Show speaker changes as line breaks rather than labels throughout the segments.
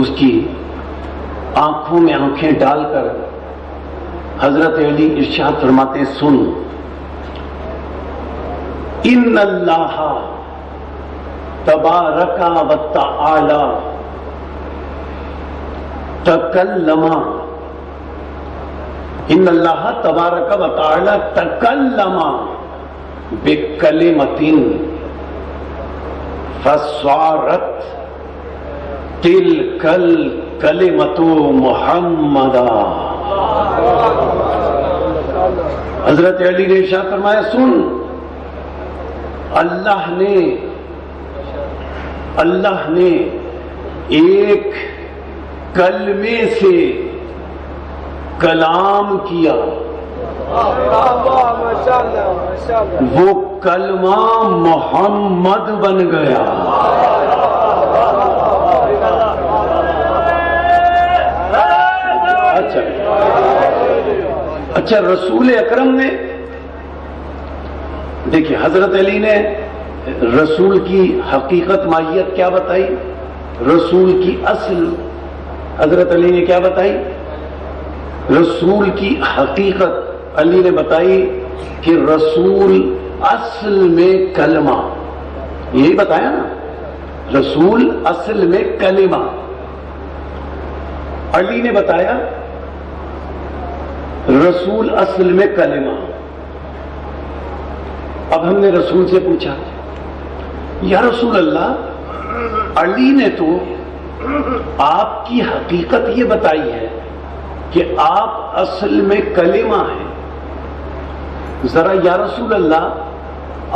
اس کی آنکھوں میں آنکھیں ڈال کر حضرت علی ارشاد فرماتے ہیں سن ان اللہ تبارک و تعالی تکلم ان اللہ تبارک و تعالی تکلم بکلمۃ فصارت تلک الکلمۃ محمدا. حضرت علی نے ارشاد فرمایا سن اللہ نے ایک کلمے سے کلام کیا، وہ کلمہ محمد بن گیا. اچھا رسول اکرم نے دیکھیے حضرت علی نے رسول کی حقیقت ماہیت کیا بتائی، رسول کی اصل حضرت علی نے کیا بتائی، رسول کی حقیقت علی نے بتائی کہ رسول اصل میں کلمہ، یہی بتایا نا، رسول اصل میں کلمہ. علی نے بتایا رسول اصل میں کلمہ. اب ہم نے رسول سے پوچھا یا رسول اللہ علی نے تو آپ کی حقیقت یہ بتائی ہے کہ آپ اصل میں کلمہ ہیں، ذرا یا رسول اللہ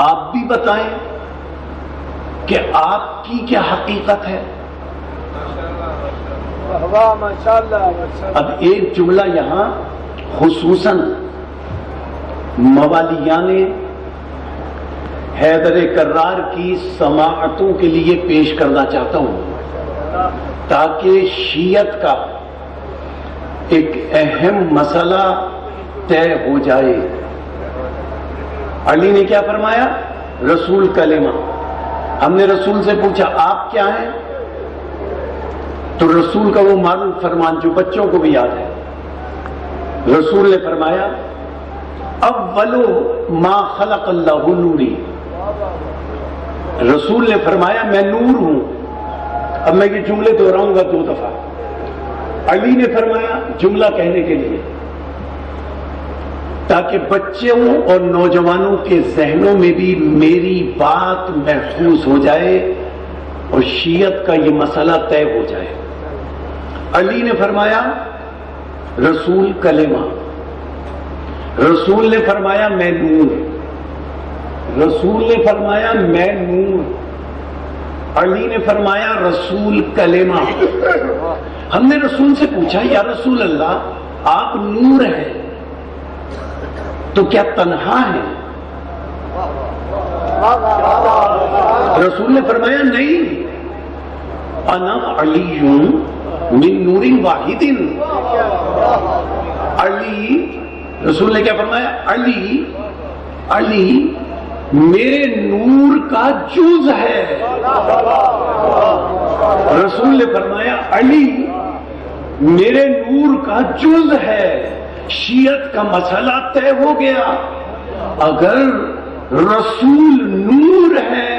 آپ بھی بتائیں کہ آپ کی کیا حقیقت ہے. اب ایک جملہ یہاں خصوصاً موالیان حیدر کرار کی سماعتوں کے لیے پیش کرنا چاہتا ہوں تاکہ شیعت کا ایک اہم مسئلہ طے ہو جائے. علی نے کیا فرمایا، رسول کلمہ. ہم نے رسول سے پوچھا آپ کیا ہیں، تو رسول کا وہ معروف فرمان جو بچوں کو بھی یاد ہے، رسول نے فرمایا اولو ما خلق اللہ نوری. رسول نے فرمایا میں نور ہوں. اب میں یہ جملے دہراؤں گا 2 دفعہ. علی نے فرمایا جملہ کہنے کے لیے تاکہ بچوں اور نوجوانوں کے ذہنوں میں بھی میری بات محفوظ ہو جائے اور شیعت کا یہ مسئلہ طے ہو جائے. علی نے فرمایا رسول کلمہ. رسول نے فرمایا میں نور. رسول نے فرمایا میں نور. علی نے فرمایا رسول کلمہ. ہم نے رسول سے پوچھا یا رسول اللہ آپ نور ہیں تو کیا تنہا ہیں؟ رسول نے فرمایا نہیں، انا علی من نور واحد. علی، رسول نے کیا فرمایا، علی میرے نور کا جز ہے. رسول نے فرمایا علی میرے نور کا جز ہے. شیعت کا مسئلہ طے ہو گیا. اگر رسول نور ہے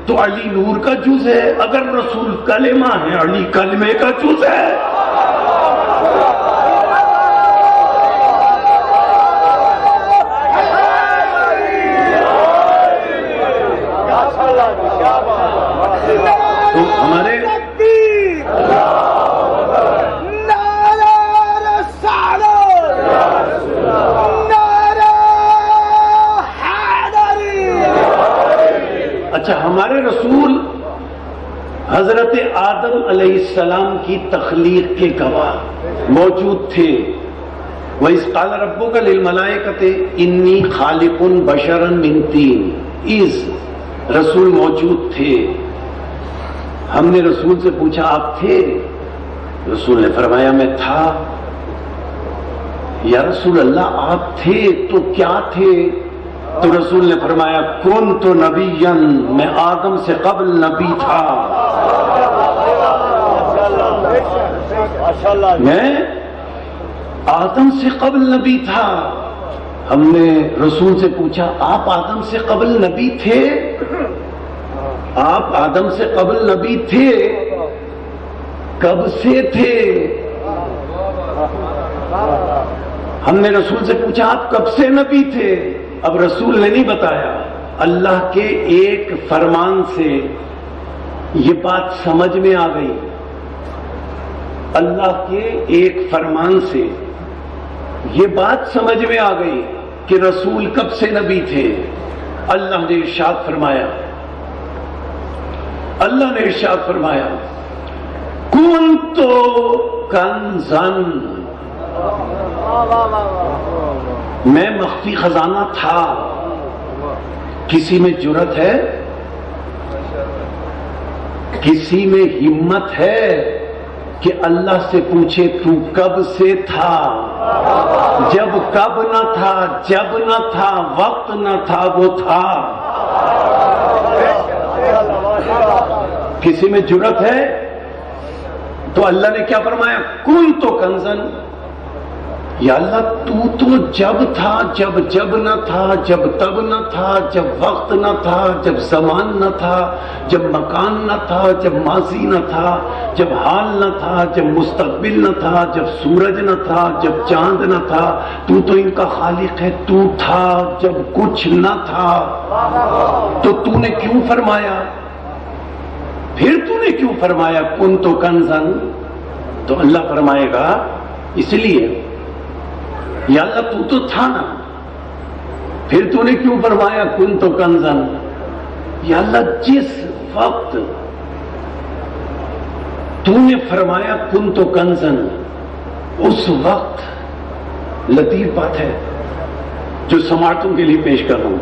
تو علی نور کا جز ہے، اگر رسول کلمہ ہے علی کلمے کا جز ہے. تو ہمارے اچھا ہمارے رسول حضرت آدم علیہ السلام کی تخلیق کے گواہ موجود تھے. وَإِذْ قَالَ رَبُّكَ لِلْمَلَائِكَةِ إِنِّي خَالِقٌ بَشَرًا مِنْ طِينٍ. رسول موجود تھے. ہم نے رسول سے پوچھا آپ تھے؟ رسول نے فرمایا میں تھا. یا رسول اللہ آپ تھے تو کیا تھے؟ تو رسول نے فرمایا کنت نبیا، میں آدم سے قبل نبی تھا. میں آدم سے قبل نبی تھا. ہم نے رسول سے پوچھا آپ آدم سے قبل نبی تھے؟ آپ آدم سے قبل نبی تھے؟ کب سے تھے؟ ہم نے رسول سے پوچھا آپ کب سے نبی تھے؟ اب رسول نے نہیں بتایا. اللہ کے ایک فرمان سے یہ بات سمجھ میں آ گئی. اللہ کے ایک فرمان سے یہ بات سمجھ میں آ گئی کہ رسول کب سے نبی تھے. اللہ نے ارشاد فرمایا کنتو کنزن، میں مخفی خزانہ تھا. کسی میں جرأت ہے؟ کسی میں ہمت ہے کہ اللہ سے پوچھے تو کب سے تھا؟ جب کب نہ تھا، جب نہ تھا، وقت نہ تھا، وہ تھا. کسی میں جرأت ہے؟ تو اللہ نے کیا فرمایا؟ کن تو کنزن، یا اللہ تو جب تھا، جب نہ تھا، جب تب نہ تھا، جب وقت نہ تھا، جب زمان نہ تھا، جب مکان نہ تھا، جب ماضی نہ تھا، جب حال نہ تھا، جب مستقبل نہ تھا، جب سورج نہ تھا، جب چاند نہ تھا. تو ان کا خالق ہے. تو تھا جب کچھ نہ تھا. تو نے کیوں فرمایا؟ پھر تو نے کیوں فرمایا کن تو کنزن؟ تو اللہ فرمائے گا اس لیے یا اللہ تو تھا نا، پھر تو نے کیوں فرمایا کن تو کنزن؟ یا اللہ جس وقت تو نے فرمایا کن تو کنزن، اس وقت لطیف بات ہے جو سماعتوں کے لیے پیش کر رہا ہوں.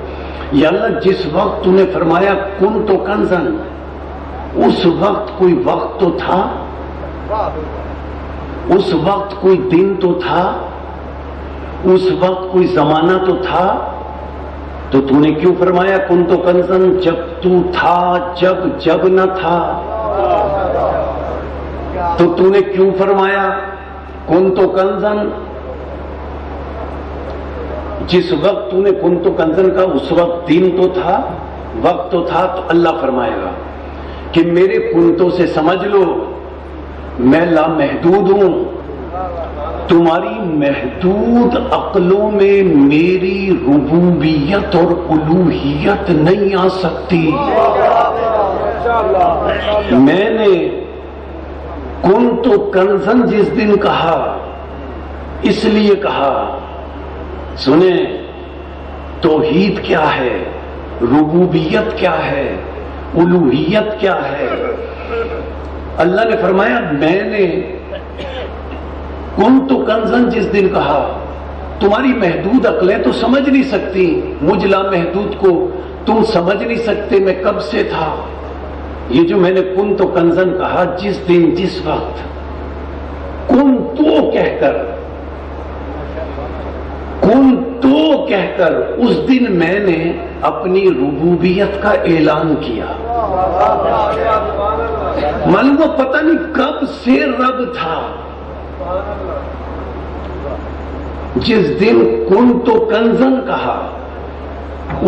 یا اللہ جس وقت تو نے فرمایا کن تو کنزن، اس وقت کوئی وقت تو تھا، اس وقت کوئی دن تو تھا، اس وقت کوئی زمانہ تو تھا. تو نے کیوں فرمایا کن تو کنزن؟ جب تو تھا، جب نہ تھا. تو نے کیوں فرمایا کن تو کنزن؟ جس وقت تو نے کن تو کنزن کا، اس وقت دن تو تھا، وقت تو تھا. تو اللہ فرمائے گا کہ میرے کنتوں سے سمجھ لو میں لامحدود ہوں. تمہاری محدود عقلوں میں میری ربوبیت اور الوہیت نہیں آ سکتی. میں نے کن تو کنزن جس دن کہا، اس لیے کہا سنیں توحید کیا ہے، ربوبیت کیا ہے، الوہیت کیا ہے. اللہ نے فرمایا میں نے کن تو کنزن جس دن کہا، تمہاری محدود عقلیں تو سمجھ نہیں سکتی، مجھ لامحدود کو تم سمجھ نہیں سکتے میں کب سے تھا. یہ جو میں نے کن تو کنزن کہا، جس دن جس وقت کن تو کہہ کر اس دن میں نے اپنی ربوبیت کا اعلان کیا. معلوم پتہ نہیں کب سے رب تھا. جس دن کن تو کنزن کہا،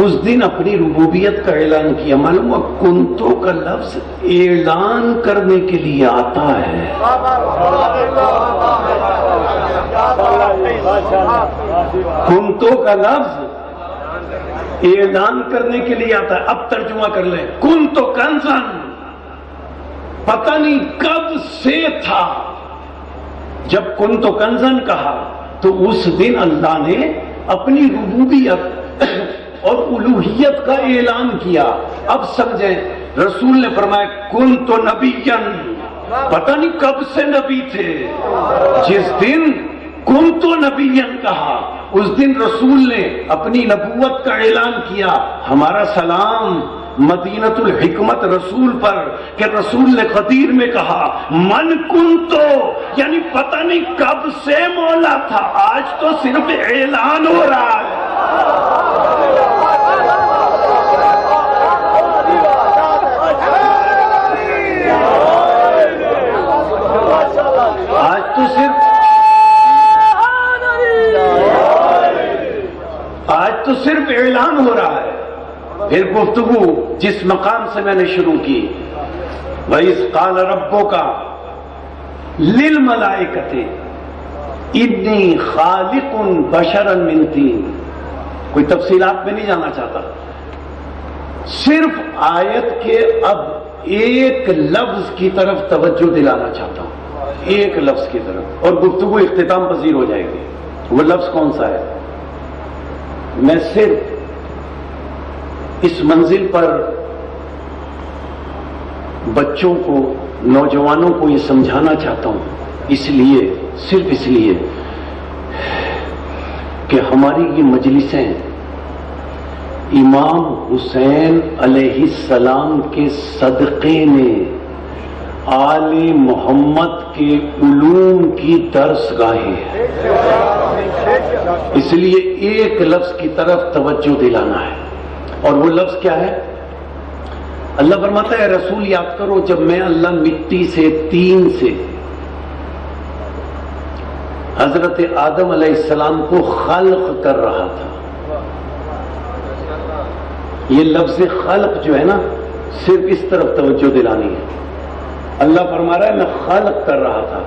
اس دن اپنی ربوبیت کا اعلان کیا. معلوم کن تو کا لفظ اعلان کرنے کے لیے آتا ہے. کنتو کا لفظ اعلان کرنے کے لیے آتا ہے. اب ترجمہ کر لیں، کن تو کنزن پتہ نہیں کب سے تھا. جب کن تو کنزن کہا تو اس دن اللہ نے اپنی ربوبیت اور الوہیت کا اعلان کیا. اب سمجھیں، رسول نے فرمایا کن تو نبیًا، پتہ نہیں کب سے نبی تھے. جس دن کن تو نبیًا کہا، اس دن رسول نے اپنی نبوت کا اعلان کیا. ہمارا سلام مدینۃ الحکمت رسول پر کہ رسول نے خطیر میں کہا من کنتو، یعنی پتہ نہیں کب سے مولا تھا، آج تو صرف اعلان ہو رہا ہے. تو صرف اعلان ہو رہا ہے. پھر گفتگو جس مقام سے میں نے شروع کی، وَإِذْ قَالَ رَبُّكَ لِلْمَلَائِكَةِ إِنِّي خَالِقٌ بَشَرًا مِنْ طِينٍ. کوئی تفصیلات میں نہیں جانا چاہتا، صرف آیت کے اب ایک لفظ کی طرف توجہ دلانا چاہتا ہوں، ایک لفظ کی طرف، اور گفتگو اختتام پذیر ہو جائے گی. وہ لفظ کون سا ہے؟ میں صرف اس منزل پر بچوں کو، نوجوانوں کو یہ سمجھانا چاہتا ہوں، صرف اس لیے کہ ہماری یہ مجلسیں امام حسین علیہ السلام کے صدقے میں آل محمد کے علوم کی درس گاہیں ہیں. اس لیے ایک لفظ کی طرف توجہ دلانا ہے، اور وہ لفظ کیا ہے؟ اللہ فرماتا ہے رسول یاد کرو جب میں اللہ مٹی سے، طین سے حضرت آدم علیہ السلام کو خلق کر رہا تھا. یہ لفظ خلق جو ہے نا، صرف اس طرف توجہ دلانی ہے. اللہ فرما رہا ہے میں خلق کر رہا تھا.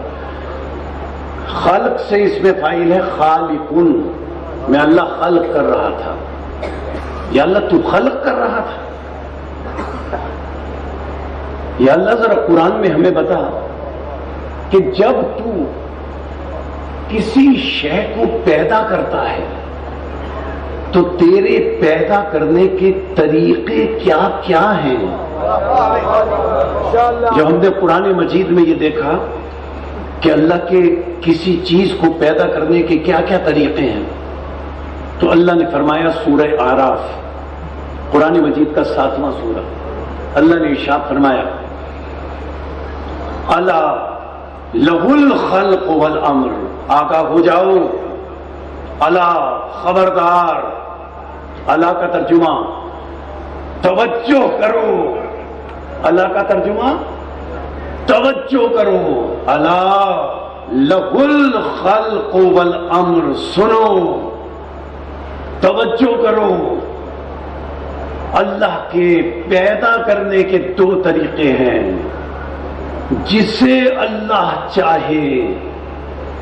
خلق سے اس میں فاعل ہے خالقن، میں اللہ خلق کر رہا تھا. یا اللہ تو خلق کر رہا تھا؟ یا اللہ ذرا قرآن میں ہمیں بتا کہ جب تو کسی شے کو پیدا کرتا ہے تو تیرے پیدا کرنے کے طریقے کیا کیا ہیں؟ جو ہم نے قرآن مجید میں یہ دیکھا کہ اللہ کے کسی چیز کو پیدا کرنے کے کیا کیا طریقے ہیں، تو اللہ نے فرمایا سورہ اعراف، قرآن مجید کا 7واں سورہ، اللہ نے ارشاد فرمایا الا لہ الخلق والامر. آگاہ ہو جاؤ، الا خبردار، اللہ کا ترجمہ توجہ کرو، اللہ کا ترجمہ توجہ کرو، الا لہ الخلق والامر. سنو، توجہ کرو، اللہ کے پیدا کرنے کے 2 طریقے ہیں. جسے اللہ چاہے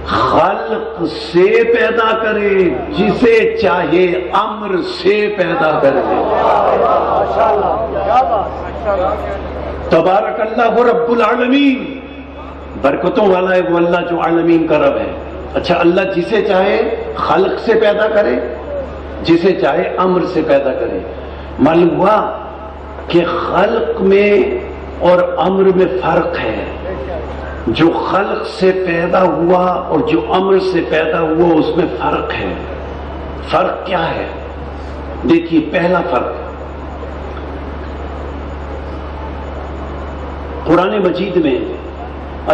خلق سے پیدا کرے، جسے چاہے امر سے پیدا کرے. تبارک اللہ رب العالمین، برکتوں والا ہے وہ اللہ جو عالمین کا رب ہے. اچھا، اللہ جسے چاہے خلق سے پیدا کرے، جسے چاہے امر سے پیدا کرے. معلوم ہوا کہ خلق میں اور امر میں فرق ہے. جو خلق سے پیدا ہوا اور جو امر سے پیدا ہوا اس میں فرق ہے. فرق کیا ہے؟ دیکھیے، پہلا فرق قرآن مجید میں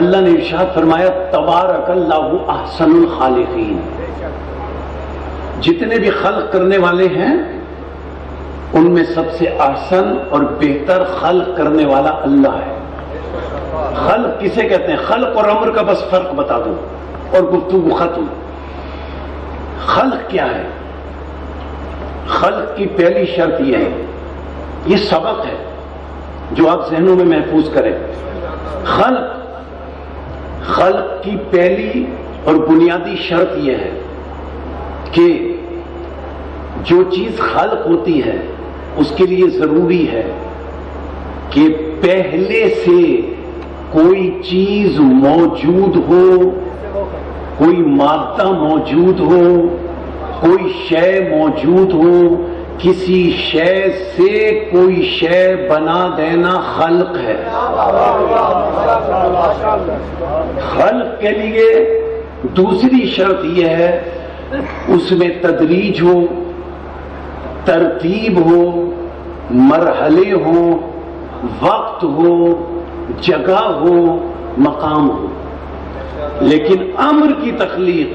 اللہ نے ارشاد فرمایا تبارک اللہ احسن الخالقین. جتنے بھی خلق کرنے والے ہیں ان میں سب سے احسن اور بہتر خلق کرنے والا اللہ ہے. خلق کسے کہتے ہیں؟ خلق اور امر کا بس فرق بتا دوں اور گفتگو ختم. خلق کیا ہے؟ خلق کی پہلی شرط یہ ہے، یہ سبق ہے جو آپ ذہنوں میں محفوظ کریں. خلق کی پہلی اور بنیادی شرط یہ ہے کہ جو چیز خلق ہوتی ہے اس کے لیے ضروری ہے کہ پہلے سے کوئی چیز موجود ہو، کوئی مادہ موجود ہو، کوئی شے موجود ہو. کسی شے سے کوئی شے بنا دینا خلق ہے. خلق کے لیے دوسری شرط یہ ہے اس میں تدریج ہو، ترتیب ہو، مرحلے ہوں، وقت ہو، جگہ ہو، مقام ہو. لیکن امر کی تخلیق